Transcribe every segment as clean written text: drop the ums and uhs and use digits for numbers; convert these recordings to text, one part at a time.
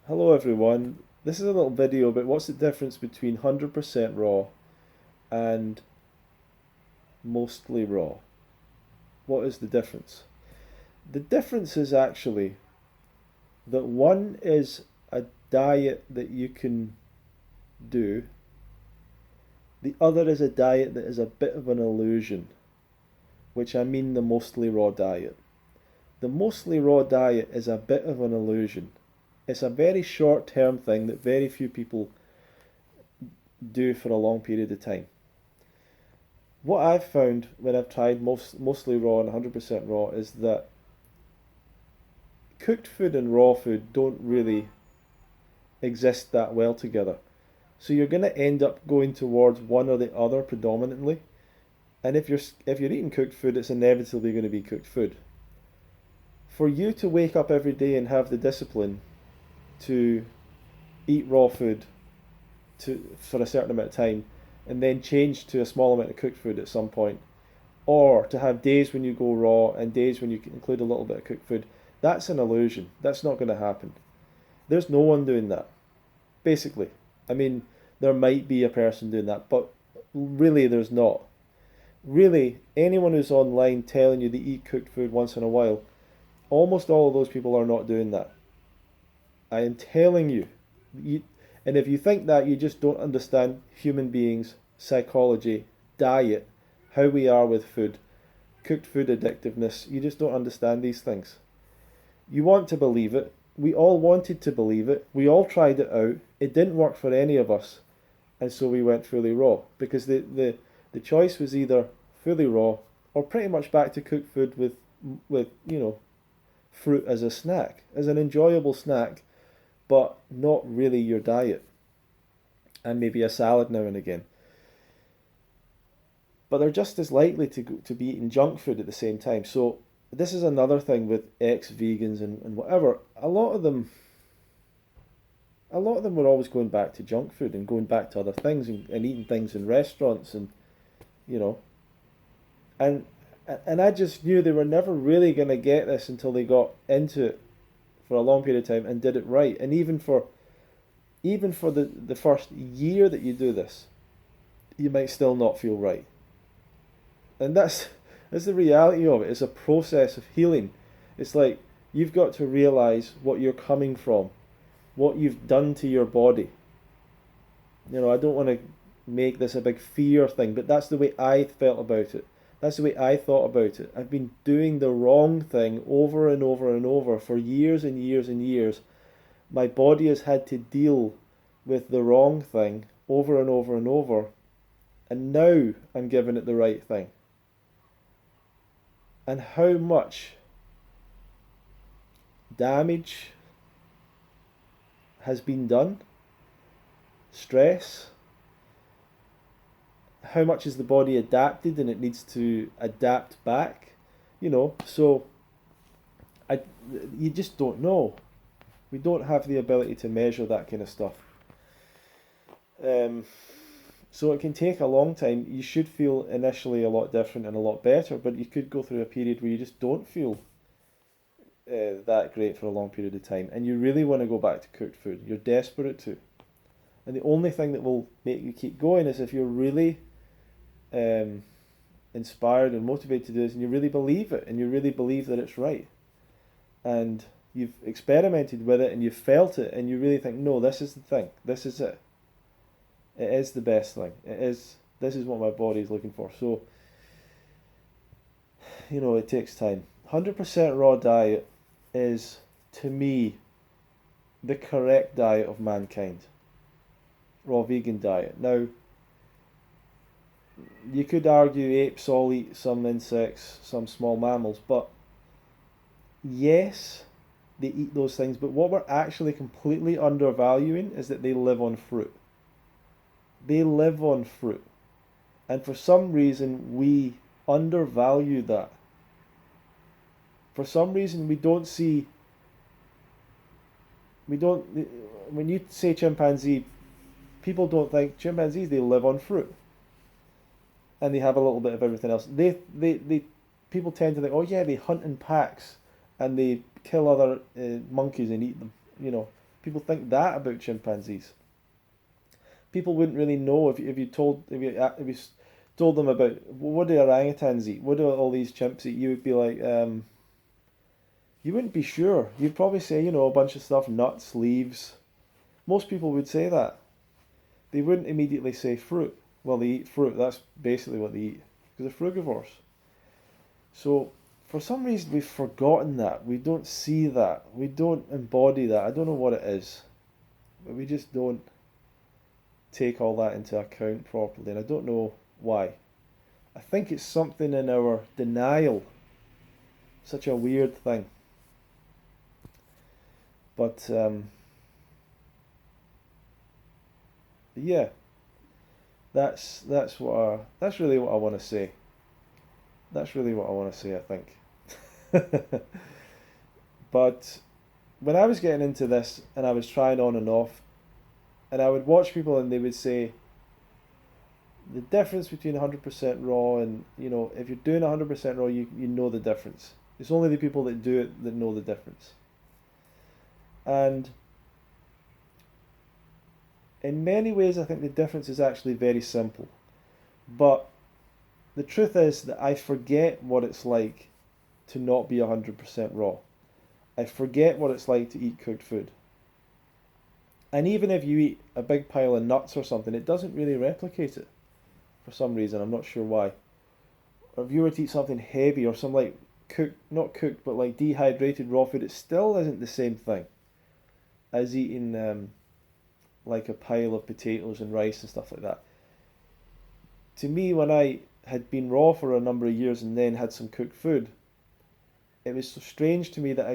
Hello everyone. This is a little video about what's the difference between 100% raw and mostly raw. What is the difference? The difference is actually that one is a diet that you can do, the other is a diet that is a bit of an illusion, which I mean the mostly raw diet. The mostly raw diet is a bit of an illusion. It's a very short term thing that very few people do for a long period of time. What I've found when I've tried mostly raw and 100% raw is that cooked food and raw food don't really exist that well together. So you're going to end up going towards one or the other predominantly. And if you're eating cooked food, it's inevitably going to be cooked food. For you to wake up every day and have the discipline to eat raw food for a certain amount of time and then change to a small amount of cooked food at some point, or to have days when you go raw and days when you include a little bit of cooked food, that's an illusion. That's not going to happen. There's no one doing that, basically. I mean, there might be a person doing that, but really there's not. Really, anyone who's online telling you they eat cooked food once in a while, almost all of those people are not doing that. I am telling you, you, and if you think that, you just don't understand human beings, psychology, diet, how we are with food, cooked food addictiveness. You just don't understand these things. You want to believe it. We all wanted to believe it. We all tried it out. It didn't work for any of us. And so we went fully raw because the choice was either fully raw or pretty much back to cooked food with fruit as a snack, as an enjoyable snack, but not really your diet, and maybe a salad now and again. But they're just as likely to be eating junk food at the same time. So this is another thing with ex-vegans and whatever. A lot of them were always going back to junk food and going back to other things and eating things in restaurants and you know and and I just knew they were never really going to get this until they got into it for a long period of time and did it right. And even for the first year that you do this, you might still not feel right. And that's the reality of it. It's a process of healing. It's like you've got to realize what you're coming from, what you've done to your body. I don't want to make this a big fear thing, but that's the way I felt about it. That's the way I thought about it. I've been doing the wrong thing over and over and over for years and years and years. My body has had to deal with the wrong thing over and over and over, and now I'm giving it the right thing. And how much damage has been done, stress, how much is the body adapted and it needs to adapt back, so I, you just don't know. We don't have the ability to measure that kind of stuff. Um, so it can take a long time. You should feel initially a lot different and a lot better, but you could go through a period where you just don't feel that great for a long period of time, and you really want to go back to cooked food. You're desperate to, and the only thing that will make you keep going is if you're really um, inspired and motivated to do this, and you really believe it, and you really believe that it's right, and you've experimented with it, and you've felt it, and you really think, no, this is the thing. This is it. It is the best thing. It is. This is what my body is looking for. So, it takes time. 100% raw diet is, to me, the correct diet of mankind. Raw vegan diet. Now, you could argue apes all eat some insects, some small mammals, but yes, they eat those things. But what we're actually completely undervaluing is that they live on fruit. They live on fruit. And for some reason, we undervalue that. For some reason, we don't, when you say chimpanzee, people don't think chimpanzees, they live on fruit. And they have a little bit of everything else. People tend to think, oh yeah, they hunt in packs and they kill other monkeys and eat them. People think that about chimpanzees. People wouldn't really know if you told them about what do orangutans eat, what do all these chimps eat. You would be like, you wouldn't be sure. You'd probably say, a bunch of stuff, nuts, leaves. Most people would say that. They wouldn't immediately say fruit. Well, they eat fruit. That's basically what they eat because they're frugivores. So for some reason we've forgotten that. We don't see that. We don't embody that. I don't know what it is, but we just don't take all that into account properly, and I don't know why. I think it's something in our denial. Such a weird thing. But yeah, that's really what I want to say. That's really what I want to say, I think. But when I was getting into this and I was trying on and off, and I would watch people and they would say the difference between 100% raw and, if you're doing 100% raw, you know the difference. It's only the people that do it that know the difference. And in many ways, I think the difference is actually very simple. But the truth is that I forget what it's like to not be 100% raw. I forget what it's like to eat cooked food. And even if you eat a big pile of nuts or something, it doesn't really replicate it for some reason. I'm not sure why. Or if you were to eat something heavy or some like cooked, not cooked, but like dehydrated raw food, it still isn't the same thing as eating like a pile of potatoes and rice and stuff like that. To me, when I had been raw for a number of years and then had some cooked food, it was so strange to me that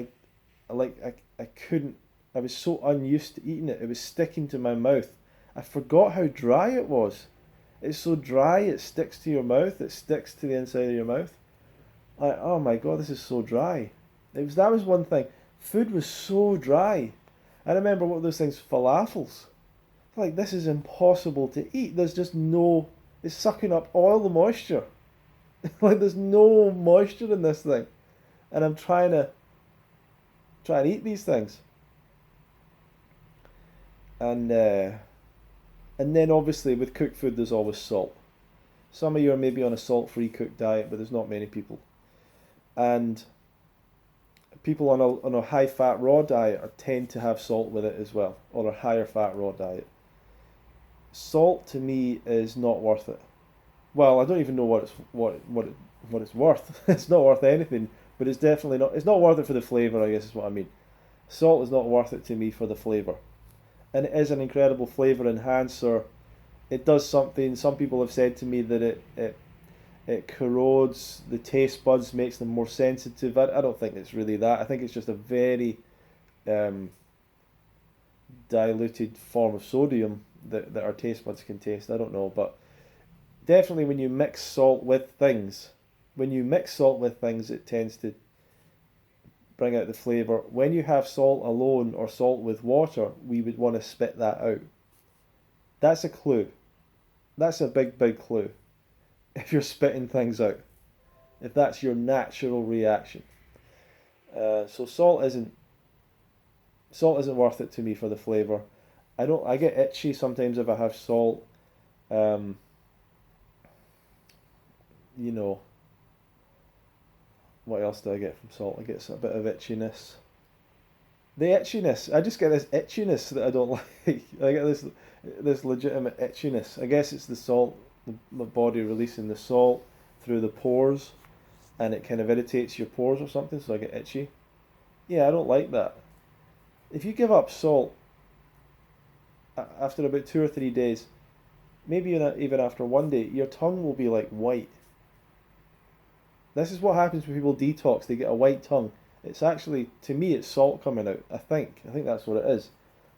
I couldn't. I was so unused to eating it. It was sticking to my mouth. I forgot how dry it was. It's so dry, it sticks to your mouth. It sticks to the inside of your mouth. Oh my God, this is so dry. That was one thing. Food was so dry. I remember what those things, falafels. Like, this is impossible to eat. There's just no. It's sucking up all the moisture. Like, there's no moisture in this thing, and I'm trying to eat these things. And then obviously with cooked food there's always salt. Some of you are maybe on a salt-free cooked diet, but there's not many people. And people on a high-fat raw diet tend to have salt with it as well, or a higher fat raw diet. Salt to me is not worth it. Well, I don't even know what it's worth. It's not worth anything, but it's definitely not. It's not worth it for the flavor, I guess is what I mean. Salt is not worth it to me for the flavor, and it is an incredible flavor enhancer. It does something. Some people have said to me that it corrodes the taste buds, makes them more sensitive. I don't think it's really that. I think it's just a very diluted form of sodium that our taste buds can taste. I don't know, but definitely when you mix salt with things, it tends to bring out the flavour. When you have salt alone or salt with water, we would want to spit that out. That's a clue. That's a big, big clue. If you're spitting things out, if that's your natural reaction. So salt isn't worth it to me for the flavour. I get itchy sometimes if I have salt. You know, what else do I get from salt? I get a bit of itchiness. The itchiness, I just get this itchiness that I don't like. I get this legitimate itchiness. I guess it's the salt, my body releasing the salt through the pores, and it kind of irritates your pores or something, so I get itchy. Yeah, I don't like that. If you give up salt after about 2 or 3 days, maybe even after one day, your tongue will be like white. This is what happens when people detox. They get a white tongue. It's actually, to me, it's salt coming out. I think that's what it is.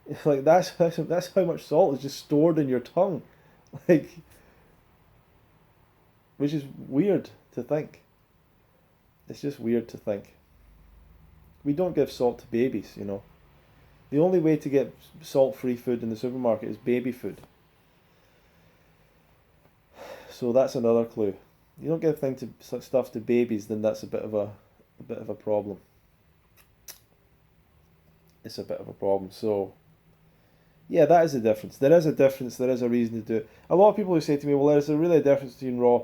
It's like that's how much salt is just stored in your tongue, like, which is weird to think. It's just weird to think. We don't give salt to babies, you know. The only way to get salt-free food in the supermarket is baby food. So that's another clue. You don't give stuff to babies, then that's a bit of a problem. it's a bit of a problem. So yeah, that is a difference. There is a difference. There is a reason to do it. A lot of people who say to me, "Well, there's a really difference between raw."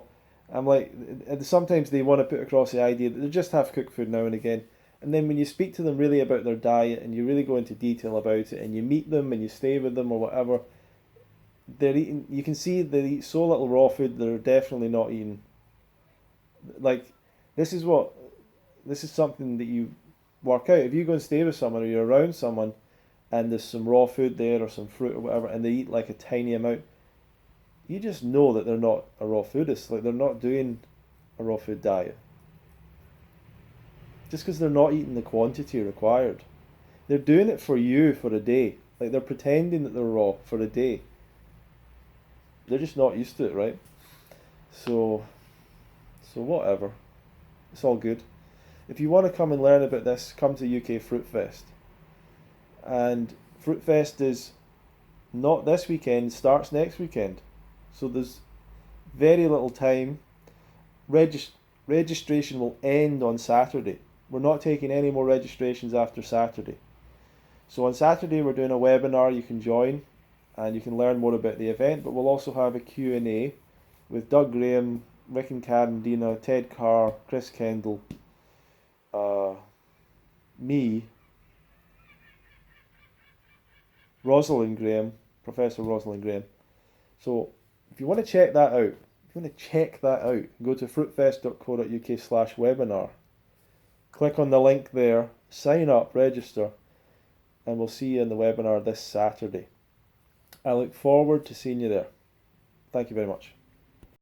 I'm like, sometimes they want to put across the idea that they just have cooked food now and again. And then when you speak to them really about their diet and you really go into detail about it and you meet them and you stay with them or whatever, they're eating. You can see they eat so little raw food. They're definitely not eating. Like, this is what this is something that you work out. If you go and stay with someone or you're around someone and there's some raw food there or some fruit or whatever, and they eat like a tiny amount, you just know that they're not a raw foodist. Like, they're not doing a raw food diet just because they're not eating the quantity required. They're doing it for you for a day. Like, they're pretending that they're raw for a day. They're just not used to it, right? So, so whatever. It's all good. If you want to come and learn about this, come to UK Fruit Fest. And Fruit Fest is not this weekend, starts next weekend. So there's very little time. Registration will end on Saturday. We're not taking any more registrations after Saturday. So on Saturday we're doing a webinar you can join and you can learn more about the event, but we'll also have a Q&A with Doug Graham, Rick and Carandina, Ted Carr, Chris Kendall, me, Rosalind Graham, Professor Rosalind Graham. So if you want to check that out, go to fruitfest.co.uk/webinar. Click on the link there, sign up, register, and we'll see you in the webinar this Saturday. I look forward to seeing you there. Thank you very much.